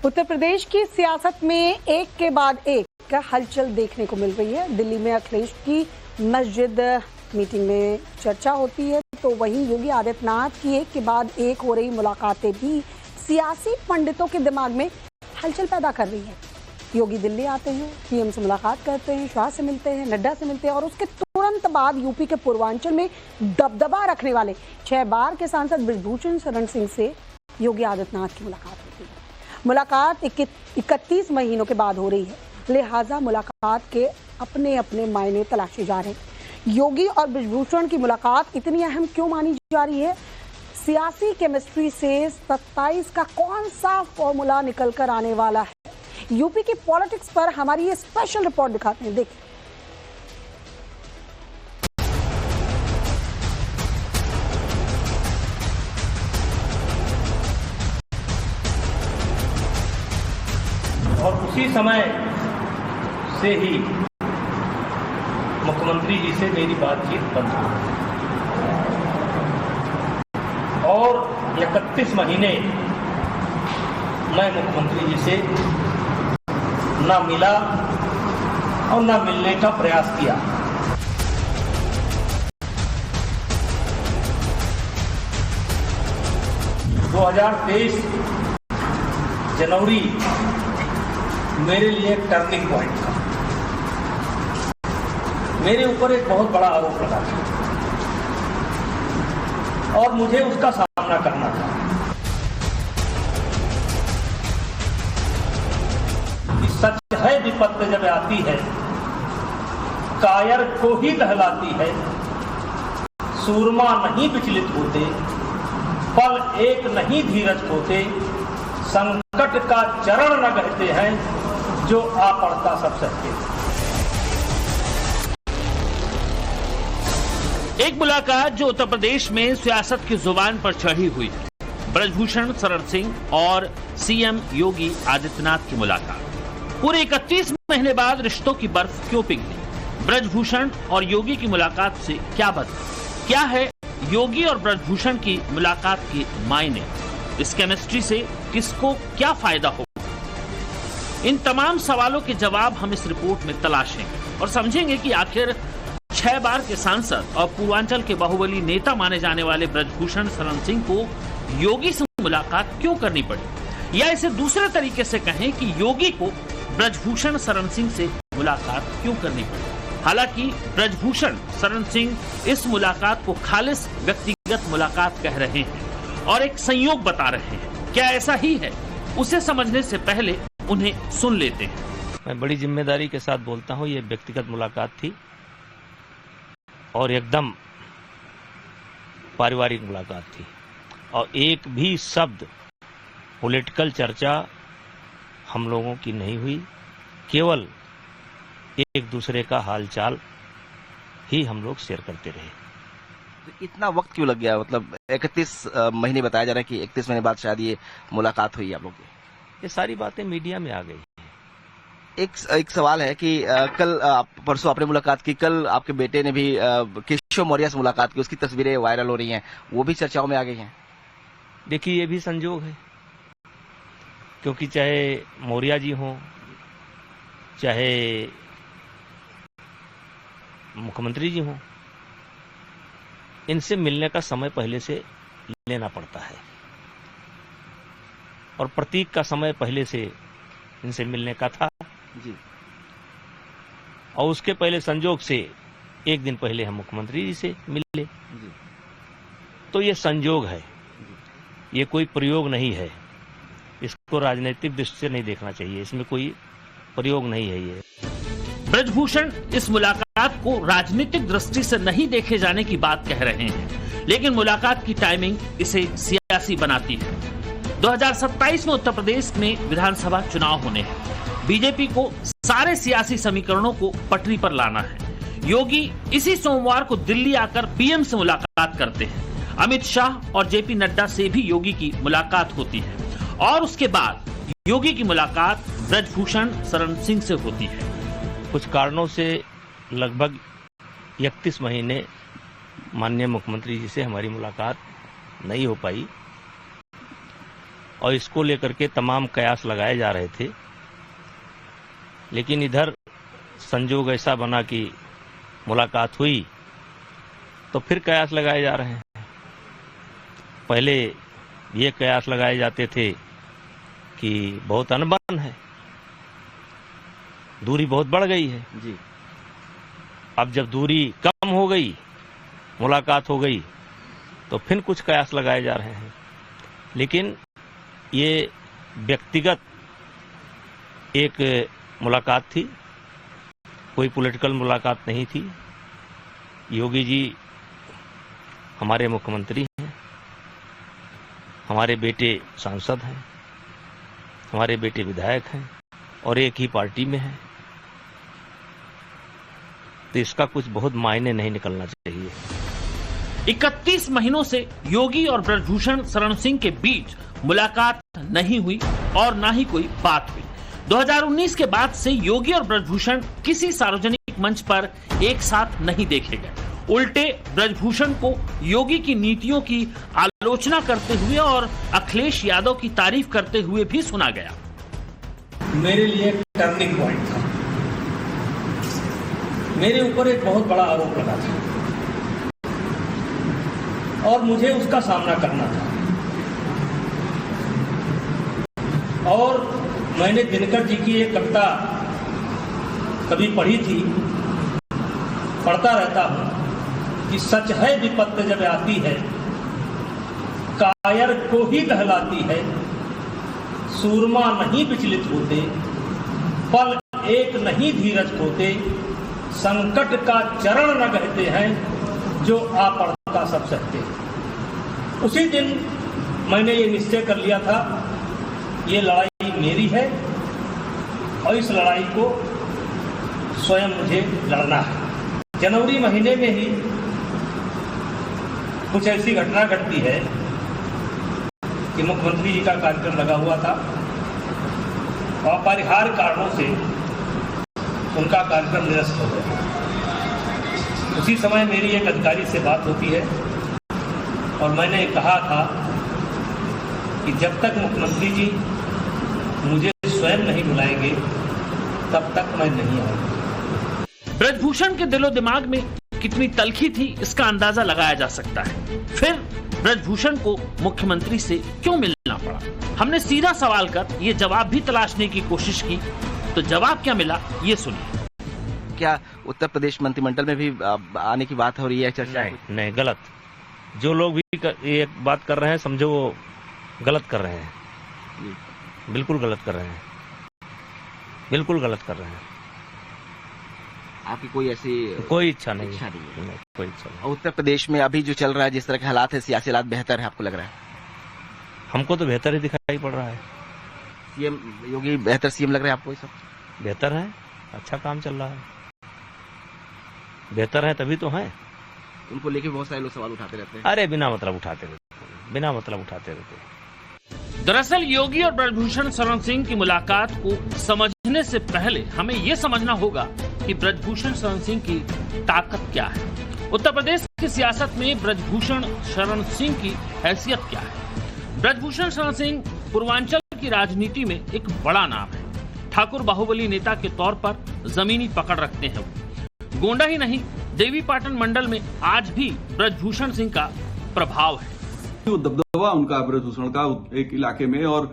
उत्तर प्रदेश की सियासत में एक के बाद एक हलचल देखने को मिल रही है। दिल्ली में अखिलेश की मस्जिद मीटिंग में चर्चा होती है, तो वहीं योगी आदित्यनाथ की एक के बाद एक हो रही मुलाकातें भी सियासी पंडितों के दिमाग में हलचल पैदा कर रही है। योगी दिल्ली आते हैं, पीएम से मुलाकात करते हैं, शाह से मिलते हैं, नड्डा से मिलते हैं और उसके तुरंत बाद यूपी के पूर्वांचल में दबदबा रखने वाले 6 बार के सांसद बृजभूषण शरण सिंह से योगी आदित्यनाथ की मुलाकात होती है। मुलाकात 31 महीनों के बाद हो रही है, लिहाजा मुलाकात के अपने अपने मायने तलाशे जा रहे हैं। योगी और बृजभूषण की मुलाकात इतनी अहम क्यों मानी जा रही है? सियासी केमिस्ट्री से 27 का कौन सा फॉर्मूला निकल कर आने वाला है? यूपी की पॉलिटिक्स पर हमारी ये स्पेशल रिपोर्ट दिखाते हैं, देखिए। और उसी समय से ही मुख्यमंत्री जी से मेरी बातचीत बंद हो और 31 महीने मैं मुख्यमंत्री जी से ना मिला और ना मिलने का प्रयास किया। जनवरी मेरे लिए एक टर्निंग पॉइंट था। मेरे ऊपर एक बहुत बड़ा आरोप लगा और मुझे उसका सामना करना था। कि सच है विपत्ति जब आती है, कायर को ही दहलाती है, सूरमा नहीं विचलित होते, पल एक नहीं धीरज होते, संकट का चरण न कहते हैं, जो आ पड़ता सब सत्य। एक मुलाकात जो उत्तर प्रदेश में सियासत की जुबान पर चढ़ी हुई है। बृजभूषण शरण सिंह और सीएम योगी आदित्यनाथ की मुलाकात। पूरे 31 महीने बाद रिश्तों की बर्फ क्यों पिघली? बृजभूषण और योगी की मुलाकात से क्या बदला? क्या है योगी और बृजभूषण की मुलाकात के मायने? इस केमिस्ट्री से किसको क्या फायदा होगा? इन तमाम सवालों के जवाब हम इस रिपोर्ट में तलाशेंगे और समझेंगे कि आखिर 6 बार के सांसद और पूर्वांचल के बाहुबली नेता माने जाने वाले बृजभूषण शरण सिंह को योगी से मुलाकात क्यों करनी पड़ी, या इसे दूसरे तरीके से कहें कि योगी को बृजभूषण शरण सिंह से मुलाकात क्यों करनी पड़ी। हालांकि बृजभूषण शरण सिंह इस मुलाकात को खालिस व्यक्तिगत मुलाकात कह रहे हैं और एक संयोग बता रहे हैं। क्या ऐसा ही है? उसे समझने से पहले उन्हें सुन लेते हैं। मैं बड़ी जिम्मेदारी के साथ बोलता हूं, ये व्यक्तिगत मुलाकात थी और एकदम पारिवारिक मुलाकात थी और एक भी शब्द पॉलिटिकल चर्चा हम लोगों की नहीं हुई। केवल एक दूसरे का हालचाल ही हम लोग शेयर करते रहे। इतना वक्त क्यों लग गया? मतलब 31 महीने बताया जा रहा है कि 31 महीने बाद शायद ये मुलाकात हुई आप लोग की। ये सारी बातें मीडिया में आ गई। एक सवाल है कि कल परसों आपने मुलाकात की, कल आपके बेटे ने भी केशव मौर्य से मुलाकात की, उसकी तस्वीरें वायरल हो रही हैं, वो भी चर्चाओं में आ गई हैं। देखिए, ये भी संजोग है, क्योंकि चाहे मौर्य जी हों, चाहे मुख्यमंत्री जी हों, इनसे मिलने का समय पहले से लेना पड़ता है और प्रतीक का समय पहले से इनसे मिलने का था जी। और उसके पहले संजोग से एक दिन पहले हम मुख्यमंत्री जी से मिले जी। तो ये संजोग है, ये कोई प्रयोग नहीं है। इसको राजनीतिक दृष्टि से नहीं देखना चाहिए, इसमें कोई प्रयोग नहीं है। ये बृजभूषण इस मुलाकात को राजनीतिक दृष्टि से नहीं देखे जाने की बात कह रहे हैं, लेकिन मुलाकात की टाइमिंग इसे सियासी बनाती है। 2027 में उत्तर प्रदेश में विधानसभा चुनाव होने हैं। बीजेपी को सारे सियासी समीकरणों को पटरी पर लाना है। योगी इसी सोमवार को दिल्ली आकर पीएम से मुलाकात करते हैं। अमित शाह और जेपी नड्डा से भी योगी की मुलाकात होती है और उसके बाद योगी की मुलाकात बृजभूषण शरण सिंह से होती है। कुछ कारणों से लगभग 31 महीने माननीय मुख्यमंत्री जी से हमारी मुलाकात नहीं हो पाई और इसको लेकर के तमाम कयास लगाए जा रहे थे, लेकिन इधर संजोग ऐसा बना कि मुलाकात हुई तो फिर कयास लगाए जा रहे हैं। पहले ये कयास लगाए जाते थे कि बहुत अनबन है, दूरी बहुत बढ़ गई है जी। अब जब दूरी कम हो गई, मुलाकात हो गई, तो फिर कुछ कयास लगाए जा रहे हैं। लेकिन ये व्यक्तिगत एक मुलाकात थी, कोई पॉलिटिकल मुलाकात नहीं थी। योगी जी हमारे मुख्यमंत्री हैं, हमारे बेटे सांसद हैं, हमारे बेटे विधायक हैं और एक ही पार्टी में हैं, तो इसका कुछ बहुत मायने नहीं निकलना चाहिए। 31 महीनों से योगी और ब्रजभूषण शरण सिंह के बीच मुलाकात नहीं हुई और ना ही कोई बात हुई। 2019 के बाद से योगी और ब्रजभूषण किसी सार्वजनिक मंच पर एक साथ नहीं देखे गए। उल्टे ब्रजभूषण को योगी की नीतियों की आलोचना करते हुए और अखिलेश यादव की तारीफ करते हुए भी सुना गया। मेरे लिए टर्निंग पॉइंट था। मेरे ऊपर एक बहुत बड़ा आरोप लगा था और मुझे उसका सामना करना था। और मैंने दिनकर जी की एक कविता कभी पढ़ी थी, पढ़ता रहता हूं कि सच है विपत्ति जब आती है, कायर को ही दहलाती है, सूरमा नहीं विचलित होते, पल एक नहीं धीरज होते, संकट का चरण न कहते हैं, जो आ पड़ता सब सहते। उसी दिन मैंने ये निश्चय कर लिया था, ये लड़ाई मेरी है और इस लड़ाई को स्वयं मुझे लड़ना है। जनवरी महीने में ही कुछ ऐसी घटना घटती है कि मुख्यमंत्री जी का कार्यक्रम लगा हुआ था और अपरिहार्य कारणों से उनका कार्यक्रम निरस्त हो गया। उसी समय मेरी एक अधिकारी से बात होती है और मैंने कहा था कि जब तक मुख्यमंत्री जी मुझे स्वयं नहीं बुलाएंगे तब तक मैं नहीं आऊंगा। ब्रजभूषण के दिलो दिमाग में कितनी तलखी थी, इसका अंदाजा लगाया जा सकता है। फिर ब्रजभूषण को मुख्यमंत्री से क्यों मिलना पड़ा? हमने सीधा सवाल कर ये जवाब भी तलाशने की कोशिश की, तो जवाब क्या मिला ये सुनिए। क्या उत्तर प्रदेश मंत्रिमंडल में भी आने की बात हो रही है, चर्चा? नहीं, गलत। जो लोग भी ये बात कर रहे हैं, समझो वो गलत कर रहे हैं, बिल्कुल गलत कर रहे हैं, बिल्कुल गलत कर रहे हैं। आपकी कोई ऐसी कोई इच्छा नहीं, कोई इच्छा नहीं। उत्तर प्रदेश में अभी जो चल रहा है, जिस तरह के हालात है, सियासी हालात बेहतर है आपको लग रहा है? हमको तो बेहतर ही दिखाई पड़ रहा है। सीएम योगी बेहतर सीएम लग रहा है आपको? ये सब बेहतर है, अच्छा काम चल रहा है, बेहतर है तभी तो है। उनको लेके बहुत सारे लोग सवाल उठाते रहते हैं। अरे बिना मतलब उठाते रहते। दरअसल योगी और ब्रजभूषण शरण सिंह की मुलाकात को समझने से पहले हमें यह समझना होगा कि ब्रजभूषण शरण सिंह की ताकत क्या है। उत्तर प्रदेश की सियासत में ब्रजभूषण शरण सिंह की हैसियत क्या है? ब्रजभूषण शरण सिंह पूर्वांचल की राजनीति में एक बड़ा नाम है। ठाकुर बाहुबली नेता के तौर पर जमीनी पकड़ रखते हैं वो। गोंडा ही नहीं, देवीपाटन मंडल में आज भी ब्रजभूषण सिंह का प्रभाव है। दबदबा उनका ब्रजभूषण का एक इलाके में, और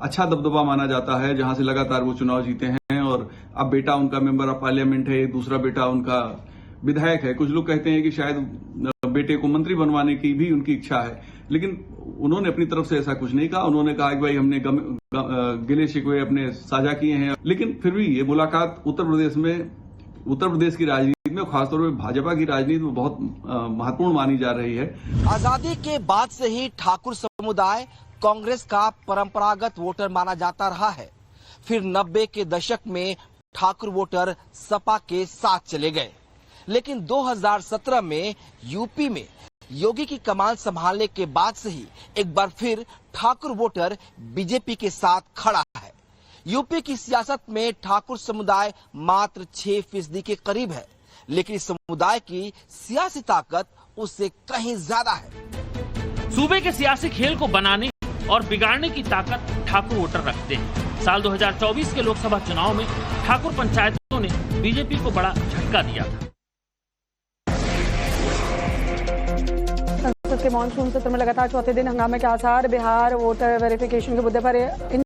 अच्छा दबदबा माना जाता है, जहां से लगातार वो चुनाव जीते हैं। और अब बेटा उनका मेंबर ऑफ पार्लियामेंट है, दूसरा बेटा उनका विधायक है। कुछ लोग कहते हैं कि शायद बेटे को मंत्री बनवाने की भी उनकी इच्छा है, लेकिन उन्होंने अपनी तरफ से ऐसा कुछ नहीं कहा। उन्होंने कहा कि भाई हमने गिले शिकवे अपने साझा किए हैं। लेकिन फिर भी ये मुलाकात उत्तर प्रदेश की राजनीति में, खासतौर पर भाजपा की राजनीति में बहुत महत्वपूर्ण मानी जा रही है। आजादी के बाद से ही ठाकुर समुदाय कांग्रेस का परंपरागत वोटर माना जाता रहा है। फिर 90 के दशक में ठाकुर वोटर सपा के साथ चले गए, लेकिन 2017 में यूपी में योगी की कमान संभालने के बाद से ही एक बार फिर ठाकुर वोटर बीजेपी के साथ खड़ा है। यूपी की सियासत में ठाकुर समुदाय मात्र 6% के करीब है, लेकिन इस समुदाय की सियासी ताकत उससे कहीं ज्यादा है। सूबे के सियासी खेल को बनाने और बिगाड़ने की ताकत ठाकुर वोटर रखते हैं। साल 2024 के लोकसभा चुनाव में ठाकुर पंचायतों ने बीजेपी को बड़ा झटका दिया था। संसद के मॉनसून सत्र में लगातार चौथे दिन हंगामे के आसार। बिहार वोटर वेरिफिकेशन के मुद्दे पर